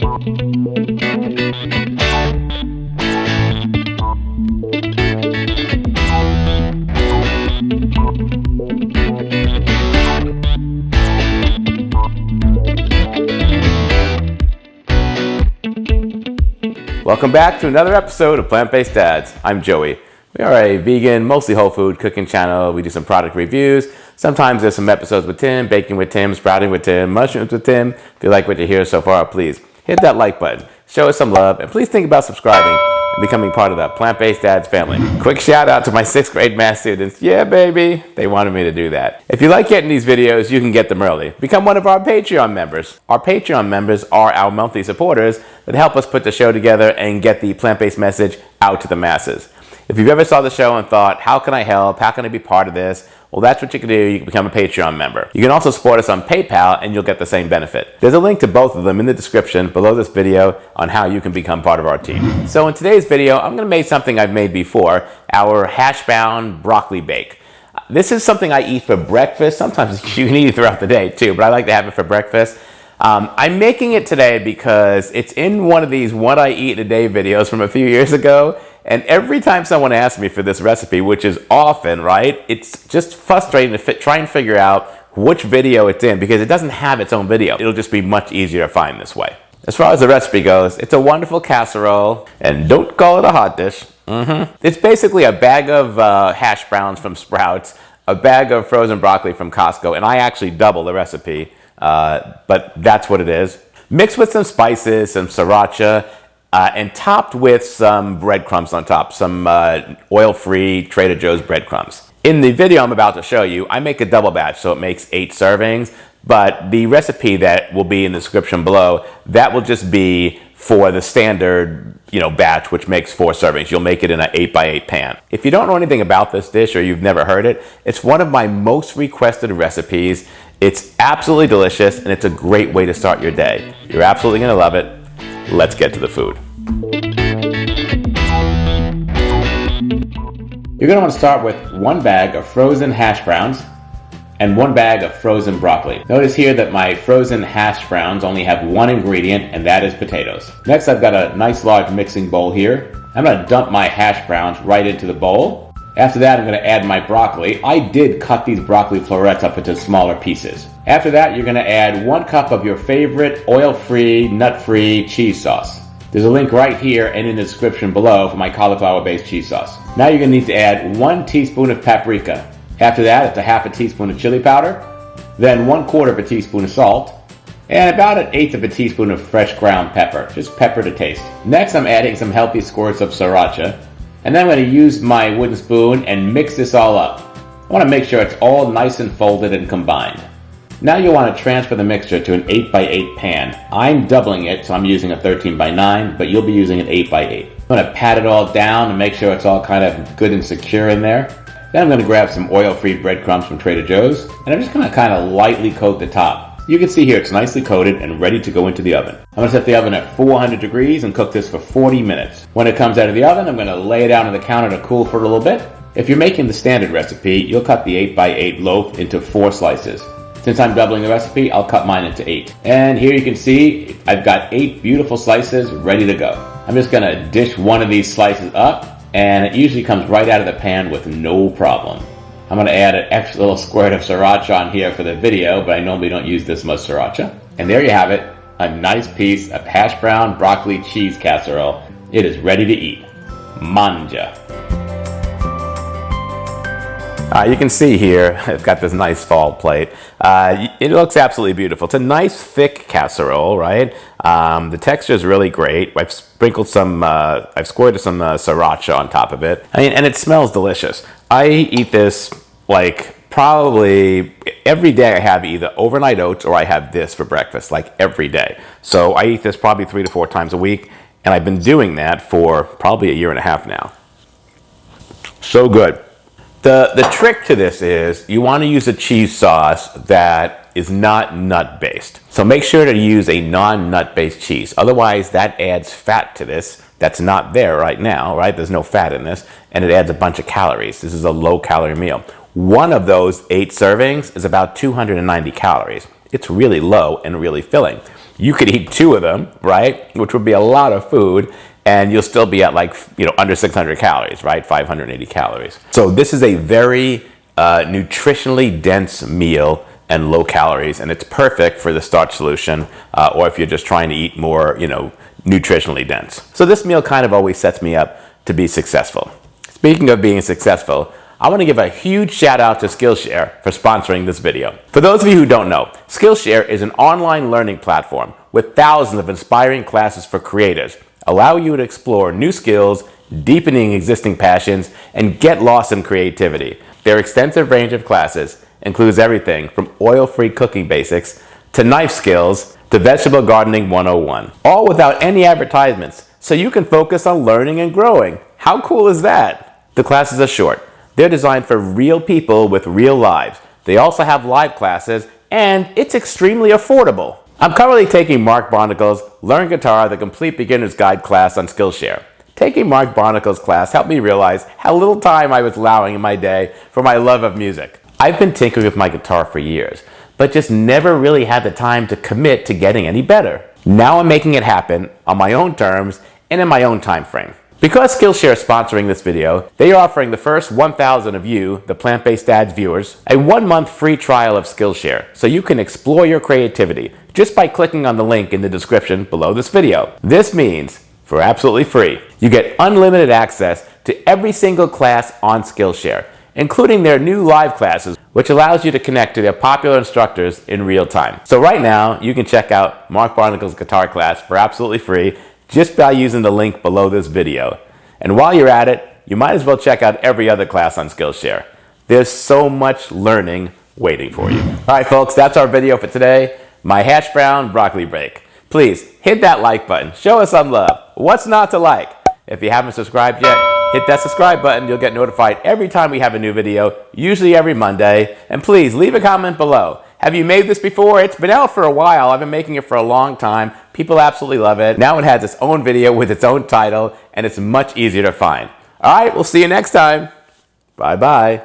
Welcome back to another episode of Plant-Based Dads. I'm Joey. We are a vegan, mostly whole food cooking channel. We do some product reviews. Sometimes there's some episodes with Tim, baking with Tim, sprouting with Tim, mushrooms with Tim. If you like what you hear so far, please hit that like button. Show us some love, and please think about subscribing and becoming part of the Plant-Based Dads family. Quick shout out to my 6th grade math students. Yeah, baby. They wanted me to do that. If you like getting these videos, you can get them early. Become one of our Patreon members. Our Patreon members are our monthly supporters that help us put the show together and get the plant-based message out to the masses. If you've ever saw the show and thought, how can I help? How can I be part of this? Well, that's what you can do. You can become a Patreon member. You can also support us on PayPal and you'll get the same benefit. There's a link to both of them in the description below this video on how you can become part of our team. So in today's video, I'm going to make something I've made before, our Hashbrown broccoli bake. This is something I eat for breakfast. Sometimes you can eat it throughout the day too, but I like to have it for breakfast. I'm making it today because it's in one of these what I eat in a day videos from a few years ago. And every time someone asks me for this recipe, which is often, right, it's just frustrating to try and figure out which video it's in because it doesn't have its own video. It'll just be much easier to find this way. As far as the recipe goes, it's a wonderful casserole, and don't call it a hot dish. It's basically a bag of hash browns from Sprouts, a bag of frozen broccoli from Costco, and I actually double the recipe, but that's what it is. Mixed with some spices, some sriracha, and topped with some breadcrumbs on top, some oil-free Trader Joe's breadcrumbs. In the video I'm about to show you, I make a double batch, so it makes 8 servings, but the recipe that will be in the description below, that will just be for the standard, batch, which makes 4 servings. You'll make it in an 8x8 pan. If you don't know anything about this dish or you've never heard it, it's one of my most requested recipes. It's absolutely delicious, and it's a great way to start your day. You're absolutely gonna love it. Let's get to the food. You're going to want to start with 1 bag of frozen hash browns and 1 bag of frozen broccoli. Notice here that my frozen hash browns only have 1 ingredient, and that is potatoes. Next, I've got a nice large mixing bowl here. I'm going to dump my hash browns right into the bowl. After that, I'm going to add my broccoli. I did cut these broccoli florets up into smaller pieces. After that, you're going to add 1 cup of your favorite oil-free, nut-free cheese sauce. There's a link right here and in the description below for my cauliflower-based cheese sauce. Now you're going to need to add 1 teaspoon of paprika. After that, it's a half a teaspoon of chili powder, then 1/4 of a teaspoon of salt, and about 1/8 of a teaspoon of fresh ground pepper, just pepper to taste. Next, I'm adding some healthy squirts of sriracha. And then I'm going to use my wooden spoon and mix this all up. I want to make sure it's all nice and folded and combined. Now you want to transfer the mixture to an 8x8 pan. I'm doubling it, so I'm using a 13x9, but you'll be using an 8x8. I'm going to pat it all down and make sure it's all kind of good and secure in there. Then I'm going to grab some oil-free breadcrumbs from Trader Joe's, and I'm just going to kind of lightly coat the top. You can see here it's nicely coated and ready to go into the oven. I'm going to set the oven at 400 degrees and cook this for 40 minutes. When it comes out of the oven, I'm going to lay it out on the counter to cool for a little bit. If you're making the standard recipe, you'll cut the 8x8 loaf into 4 slices. Since I'm doubling the recipe, I'll cut mine into 8. And here you can see I've got 8 beautiful slices ready to go. I'm just going to dish one of these slices up, and it usually comes right out of the pan with no problem. I'm going to add an extra little squirt of sriracha on here for the video, but I normally don't use this much sriracha. And there you have it, a nice piece of hash brown broccoli cheese casserole. It is ready to eat. Manja. You can see here, I've got this nice fall plate. It looks absolutely beautiful. It's a nice thick casserole, right? The texture is really great. I've sprinkled some, I've squirted some sriracha on top of it. And it smells delicious. I eat this like probably every day. I have either overnight oats or I have this for breakfast, like every day. So I eat this probably 3 to 4 times a week. And I've been doing that for probably 1.5 years now. So good. The trick to this is you want to use a cheese sauce that is not nut-based. So make sure to use a non-nut-based cheese. Otherwise, that adds fat to this that's not there right now, right? There's no fat in this, and it adds a bunch of calories. This is a low-calorie meal. One of those 8 servings is about 290 calories. it's really low and really filling. You could eat 2 of them, right? Which would be a lot of food, and you'll still be at like, under 600 calories, right? 580 calories. So this is a very nutritionally dense meal and low calories, and it's perfect for the starch solution, or if you're just trying to eat more, nutritionally dense. So this meal kind of always sets me up to be successful. Speaking of being successful, I want to give a huge shout out to Skillshare for sponsoring this video. For those of you who don't know, Skillshare is an online learning platform with thousands of inspiring classes for creators, allow you to explore new skills, deepening existing passions, and get lost in creativity. Their extensive range of classes includes everything from oil-free cooking basics to knife skills to vegetable gardening 101, all without any advertisements, so you can focus on learning and growing. How cool is that? The classes are short. They're designed for real people with real lives. They also have live classes, and it's extremely affordable. I'm currently taking Mark Barnacle's Learn Guitar, the Complete Beginner's Guide class on Skillshare. Taking Mark Barnacle's class helped me realize how little time I was allowing in my day for my love of music. I've been tinkering with my guitar for years, but just never really had the time to commit to getting any better. Now I'm making it happen on my own terms and in my own time frame. Because Skillshare is sponsoring this video, they are offering the first 1,000 of you, the Plant-Based Dads viewers, a 1-month free trial of Skillshare, so you can explore your creativity just by clicking on the link in the description below this video. This means, for absolutely free, you get unlimited access to every single class on Skillshare, including their new live classes, which allows you to connect to their popular instructors in real time. So right now, you can check out Mark Barnacle's guitar class for absolutely free just by using the link below this video. And while you're at it, you might as well check out every other class on Skillshare. There's so much learning waiting for you. All right, folks, that's our video for today. My hash brown broccoli break. Please hit that like button. Show us some love. What's not to like? If you haven't subscribed yet, hit that subscribe button. You'll get notified every time we have a new video, usually every Monday. And please leave a comment below. Have you made this before? It's been out for a while. I've been making it for a long time. People absolutely love it. Now it has its own video with its own title, and it's much easier to find. All right, we'll see you next time. Bye-bye.